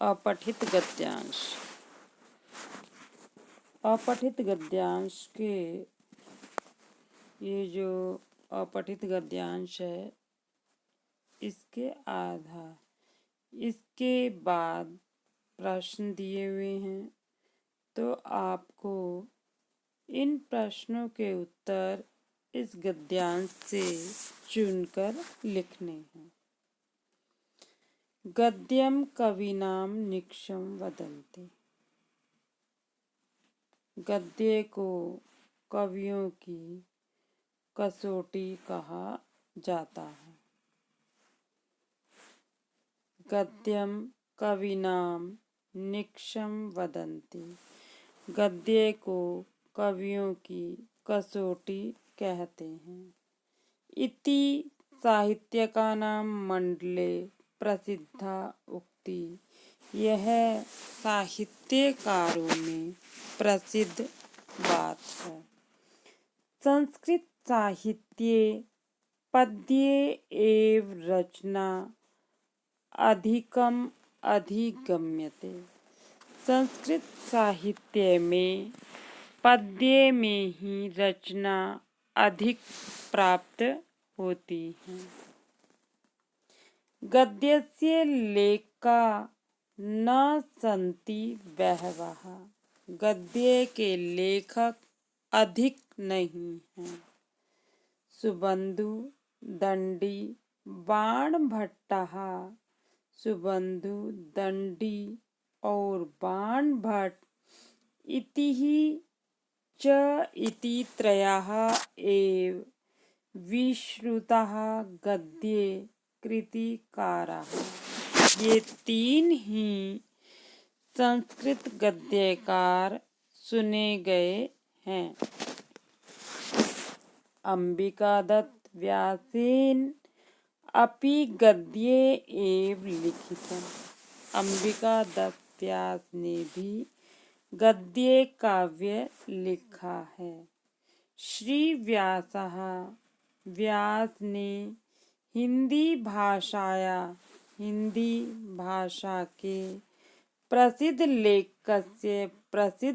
अपठित गद्यांश। अपठित गद्यांश के ये जो अपठित गद्यांश है इसके इसके बाद प्रश्न दिए हुए हैं, तो आपको इन प्रश्नों के उत्तर इस गद्यांश से चुनकर लिखने हैं। गद्यम कवीनां निक्षं वदन्ति। गद्य को कवियों की कसौटी कहा जाता है। गद्यम कवीनां निक्षं वदन्ति। गद्य को कवियों की कसौटी कहते हैं। इति साहित्यकानां मंडले प्रसिद्धा उक्ति। यह साहित्यकारों में प्रसिद्ध बात है। संस्कृत साहित्ये पद्ये एव रचना अधिकम अधिगम्यते। संस्कृत साहित्य में पद्य में ही रचना अधिक प्राप्त होती है। गद्यस्य लेखका न सन्ति बहवः। गद्य के लेखक अधिक नहीं हैं। सुबंधु दंडी बाणभट्टः। सुबंधु दंडी और बाणभट्ट इति त्रयः एव विश्रुतः गद्ये कृतिकाराः। ये तीन ही संस्कृत गद्यकार सुने गए हैं। अंबिकादत्त व्यासेन अपि गद्ये एव लिखितम्। अंबिकादत्त व्यास ने भी गद्य काव्य लिखा है। श्री व्यासः व्यास ने हिंदी भाषा के प्रसिद्ध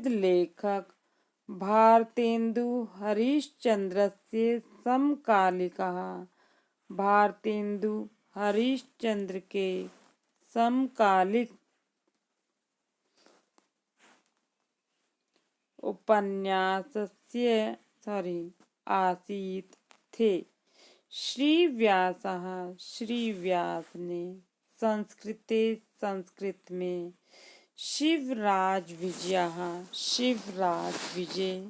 लेखक भारतेन्दु हरिश्चंद्रस्य समकालिकः। भारतेन्दु हरिश्चंद्र के समकालिक आसीत् थे। श्री व्यास ने संस्कृत में शिवराज विजय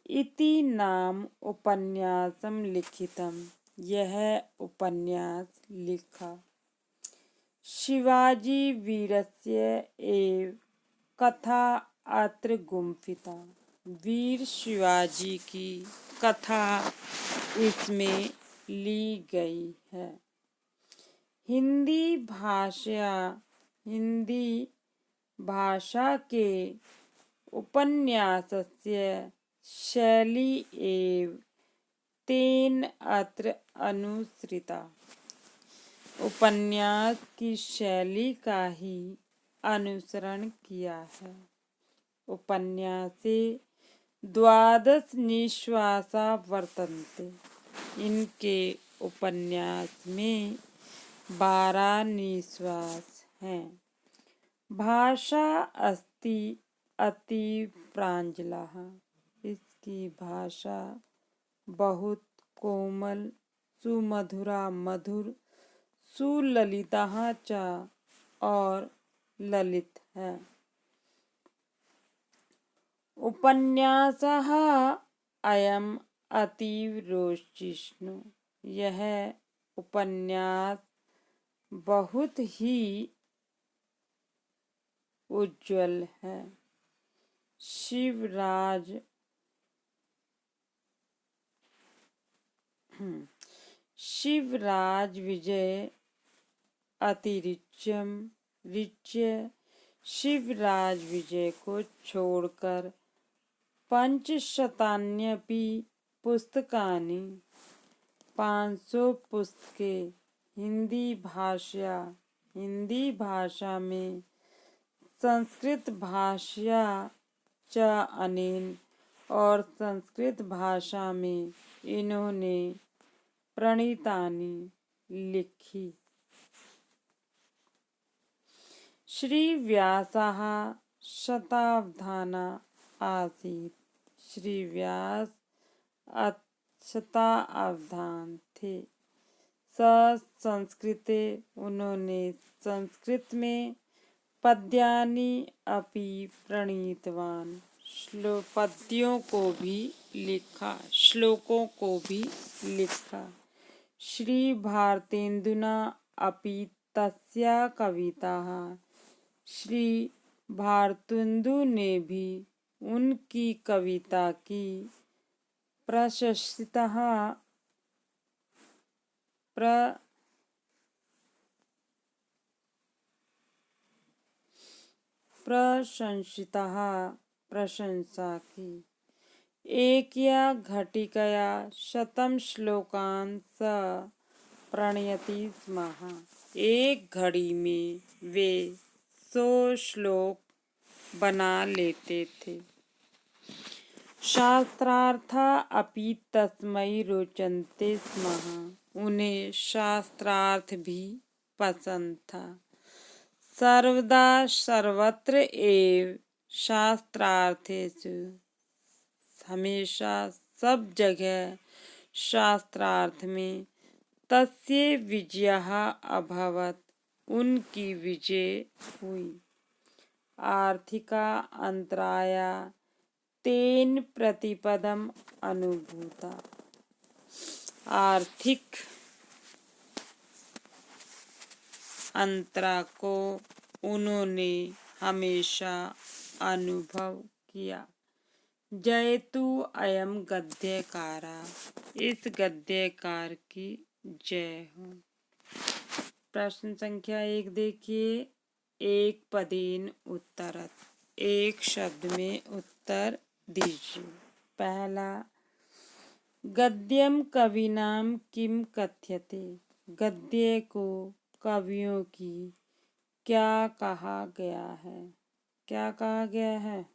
इति नाम उपन्यासं लिखितम्। यह उपन्यास लिखा। शिवाजी वीरस्य एव कथा अत्र गुम्फिता। वीर शिवाजी की कथा इसमें ली गई है। हिंदी भाषा के उपन्यासस्य शैली एव तेन अत्र अनुसृता। उपन्यास की शैली का ही अनुसरण किया है। उपन्यासे 12 निश्वासा वर्तन्ते। इनके उपन्यास में 12 निश्वास हैं। भाषा अस्ति अतीव प्रांजला। इसकी भाषा बहुत कोमल सुमधुरा मधुर सुललिता च और ललित है। उपन्यासः अयम् अतीव रोचष्णु। यह उपन्यास बहुत ही उज्ज्वल है। शिवराज विजय अतिरिच्य। शिवराज विजय को छोड़कर 500 पुस्तकानि 500 पुस्तकें हिंदी भाषा में संस्कृत भाषया च अनेन, और संस्कृत भाषा में इन्होंने प्रणीतानि लिखी। श्री व्यासः शतावधाना आसीत्। श्री व्यास शतावधान थे। संस्कृते, उन्होंने संस्कृत में पद्यानि अपि प्रणीतवान, पद्यों को भी लिखा, श्लोकों को भी लिखा। श्री भारतेन्दुना अपि तस्या कविताः, श्री भारतेन्दु ने भी उनकी कविता की प्रशंसितः प्रशंसा की। एकया घटिकया शतं श्लोकान् स प्रणयति स्म। एक घड़ी में वे 100 श्लोक बना लेते थे। शास्त्रार्था अपि तस्मै रोचन्ते स्म। उन्हें शास्त्रार्थ भी पसंद था। सर्वदा सर्वत्र एव शास्त्रार्थेषु, हमेशा सब जगह शास्त्रार्थ में। तस्य विजयः अभवत्, उनकी विजय हुई। आर्थिका अंतराया तेन प्रतिपदम अनुभूता, आर्थिक अंतरा को उन्होंने हमेशा अनुभव किया। जयतु अयम गद्यकारा, इस गद्यकार की जय हो। प्रश्न संख्या 1 देखिए। एक पदेन उत्तरत, एक शब्द में उत्तर दीजिए। पहला, गद्यम कविनाम किम कथ्यते, गद्य को कवियों की क्या कहा गया है? क्या कहा गया है?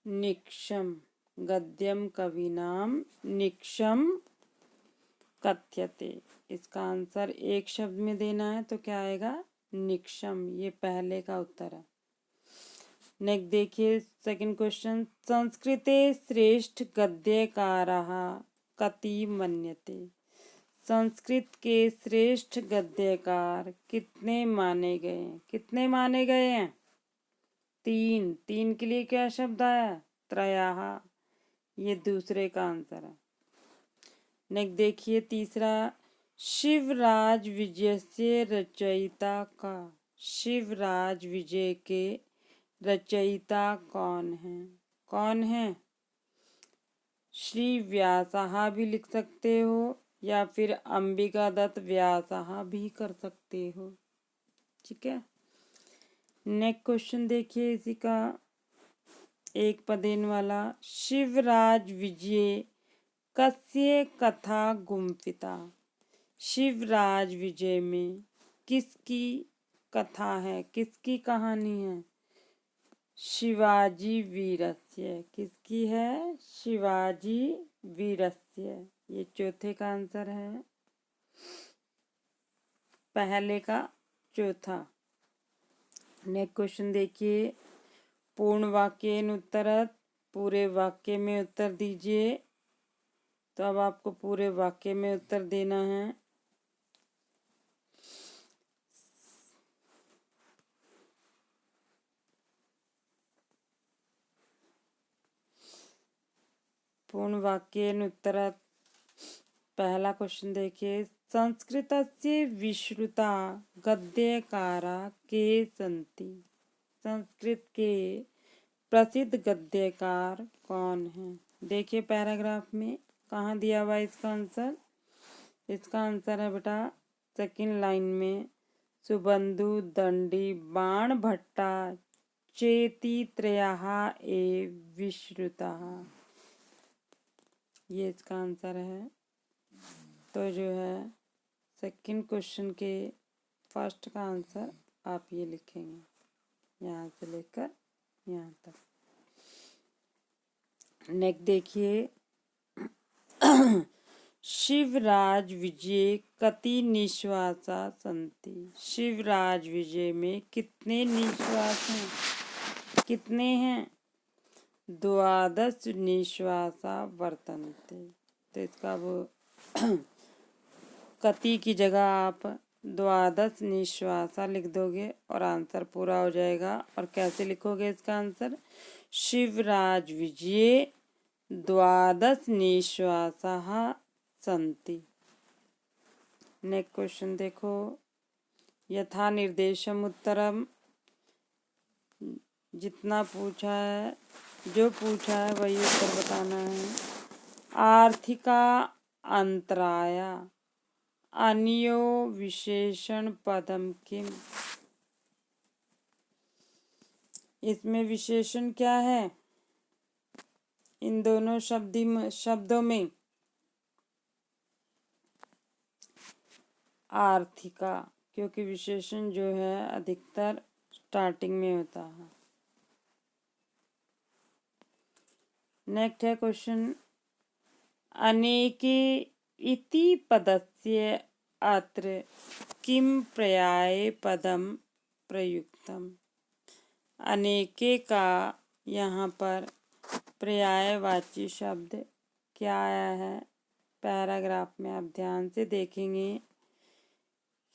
निक्षम, गद्यम कविनाम निक्षम कथ्यते। इसका आंसर एक शब्द में देना है तो क्या आएगा? निक्षम। ये पहले का उत्तर है। नेक्स्ट देखिए सेकंड क्वेश्चन। संस्कृते श्रेष्ठ गद्यकारः कति मन्यते, संस्कृत के श्रेष्ठ गद्यकार कितने माने गए हैं? कितने माने गए हैं? 3। 3 के लिए क्या शब्द आया? त्रयः। ये दूसरे का आंसर है। नेक्स्ट देखिए तीसरा। शिवराज विजय से रचयिता का, शिवराज विजय के रचयिता कौन है? कौन है? श्री व्यासः भी लिख सकते हो या फिर अंबिका दत्त व्यासः भी कर सकते हो। ठीक है। नेक्स्ट क्वेश्चन देखिए इसी का, एक पदेन वाला। शिवराज विजय कस्य कथा गुम्फिता, शिवराज विजय में किसकी कथा है, किसकी कहानी है? शिवाजी वीरस्य। किसकी है? शिवाजी वीरस्य। ये चौथे का आंसर है, पहले का चौथा। नेक्स्ट क्वेश्चन देखिए। पूर्ण वाक्येन उत्तरत, पूरे वाक्य में उत्तर दीजिए। तो अब आपको पूरे वाक्य में उत्तर देना है। पूर्ण वाक्येन उत्तरत, पहला क्वेश्चन देखिए। संस्कृतस्य विश्रुता गद्यकारा के सन्ति, संस्कृत के प्रसिद्ध गद्यकार कौन हैं? देखिए पैराग्राफ में कहाँ दिया हुआ है इसका आंसर। इसका आंसर है बेटा सेकंड लाइन में, सुबंधु दंडी बाण भट्टा चेती त्रयः एव विश्रुतः। ये इसका आंसर है। तो जो है सेकंड क्वेश्चन के फर्स्ट का आंसर आप ये लिखेंगे, यहाँ से लेकर यहाँ तक। नेक्स्ट देखिए, शिवराज विजय कति निश्वासा संति। शिवराज विजय में कितने निश्वास हैं? कितने हैं? 12 निश्वासा वर्तन्ते। तो इसका वो कति की जगह आप 12 निश्वासा लिख दोगे और आंसर पूरा हो जाएगा। और कैसे लिखोगे इसका आंसर? शिवराज विजय 12 निश्वासा संति। नेक्स्ट क्वेश्चन देखो, यथा निर्देशम उत्तरम। जितना पूछा है, जो पूछा है वही उत्तर बताना है। आर्थिका अंतराया अन्यो विशेषण पदम किम। इसमें विशेषण क्या है? इन दोनों शब्दों में आर्थिका, क्योंकि विशेषण जो है अधिकतर स्टार्टिंग में होता है। नेक्स्ट है क्वेश्चन, अनेके इति पदस्य अत्र किम पर्याय पदम प्रयुक्तम। अनेके का यहाँ पर पर्यायवाची शब्द क्या आया है? पैराग्राफ में आप ध्यान से देखेंगे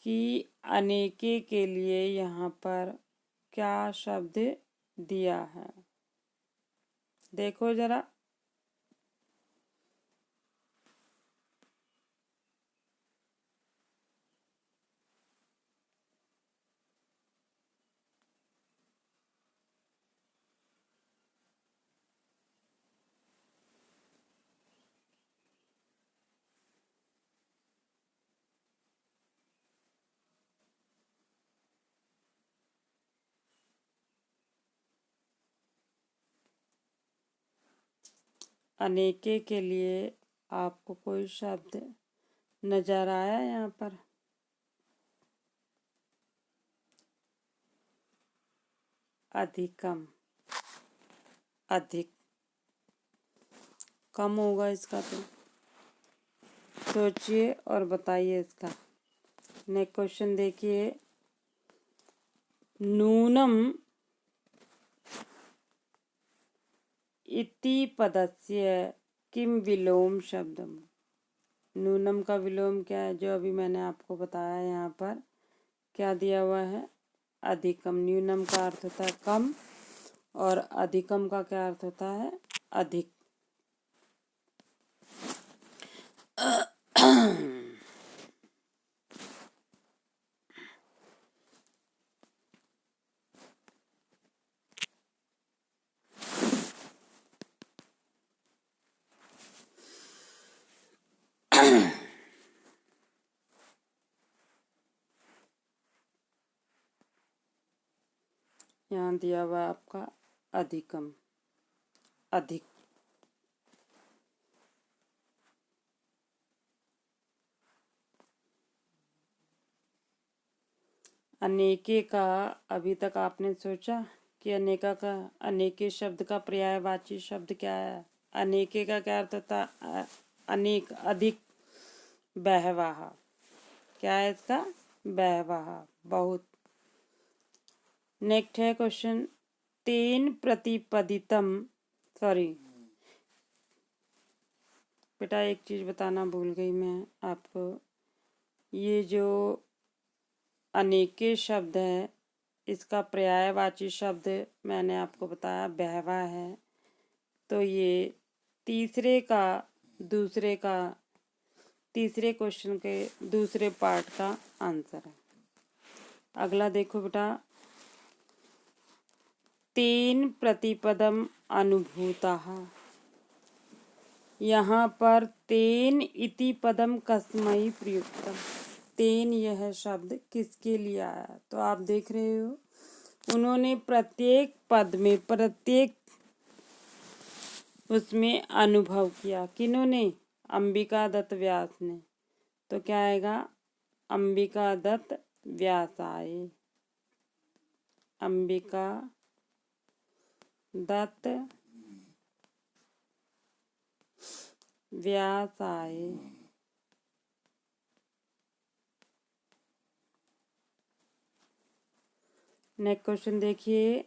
कि अनेके के लिए यहाँ पर क्या शब्द दिया है, देखो जरा। अनेके के लिए आपको कोई शब्द नजर आया यहाँ पर? अधिकम, अधिक, कम होगा इसका। तो सोचिए और बताइए इसका। नेक्स्ट क्वेश्चन देखिए, नूनम इति पदस्य किम विलोम शब्दम। नूनम का विलोम क्या है? जो अभी मैंने आपको बताया, यहाँ पर क्या दिया हुआ है? अधिकम। न्यूनम का अर्थ होता है कम और अधिकम का क्या अर्थ होता है? अधिक। यहाँ दिया हुआ है आपका अधिकम, अधिक। अनेके का अभी तक आपने सोचा कि अनेके शब्द का पर्यायवाची शब्द क्या है? अनेके का क्या अर्थ होता है? अनेक, अधिक, बहवाह। क्या है इसका? बहवाह, बहुत। नेक्स्ट है क्वेश्चन, तेन प्रतिपदितम। सॉरी बेटा, एक चीज बताना भूल गई मैं आपको। ये जो अनेके शब्द है, इसका पर्यायवाची शब्द मैंने आपको बताया बहवा है। तो ये तीसरे क्वेश्चन के दूसरे पार्ट का आंसर है। अगला देखो बेटा, तेन प्रतिपदम अनुभूतः। यहाँ पर तेन इति पदम कस्मै प्रयुक्तम। तेन यह शब्द किसके लिए आया? तो आप देख रहे हो, उन्होंने प्रत्येक पद में, प्रत्येक उसमें अनुभव किया। किन्होंने? अंबिका दत्त व्यास ने। तो क्या आएगा? अंबिका दत्त व्यासाय। अंबिका दत्त व्यासाय। नेक्स्ट क्वेश्चन देखिए,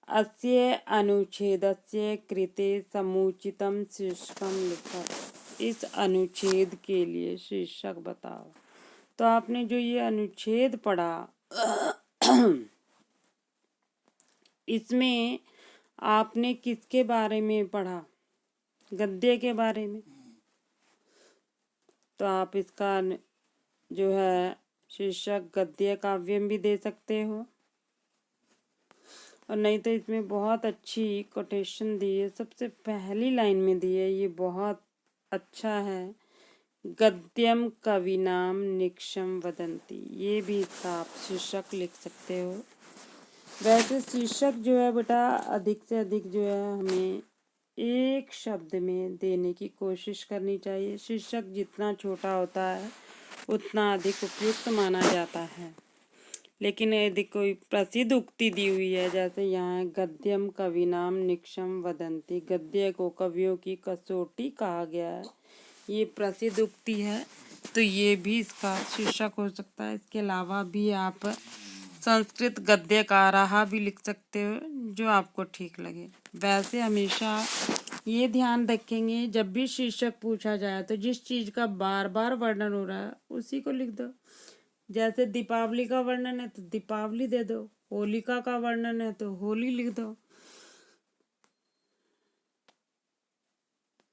अस्य अनुच्छेदस्य कृते समुचितं शीर्षकं लिखो। इस अनुच्छेद के लिए शीर्षक बताओ। तो आपने जो ये अनुच्छेद पढ़ा इसमें आपने किसके बारे में पढ़ा? गद्य के बारे में। तो आप इसका जो है शीर्षक गद्य काव्यम भी दे सकते हो, और नहीं तो इसमें बहुत अच्छी कोटेशन दी है, सबसे पहली लाइन में दी है, ये बहुत अच्छा है। गद्यम कविनाम निक्षम वदंती, ये भी इसका आप शीर्षक लिख सकते हो। वैसे शीर्षक जो है बेटा अधिक से अधिक जो है हमें एक शब्द में देने की कोशिश करनी चाहिए। शीर्षक जितना छोटा होता है उतना अधिक उपयुक्त माना जाता है। लेकिन यदि कोई प्रसिद्ध उक्ति दी हुई है, जैसे यहाँ गद्यम कविनाम निक्षम वदंती, गद्य को कवियों की कसौटी कहा गया है, ये प्रसिद्ध उक्ति है, तो ये भी इसका शीर्षक हो सकता है। इसके अलावा भी आप संस्कृत गद्यकाराः भी लिख सकते हो, जो आपको ठीक लगे। वैसे हमेशा ये ध्यान रखेंगे, जब भी शीर्षक पूछा जाए तो जिस चीज़ का बार बार वर्णन हो रहा है उसी को लिख दो। जैसे दीपावली का वर्णन है तो दीपावली दे दो, होलिका का वर्णन है तो होली लिख दो।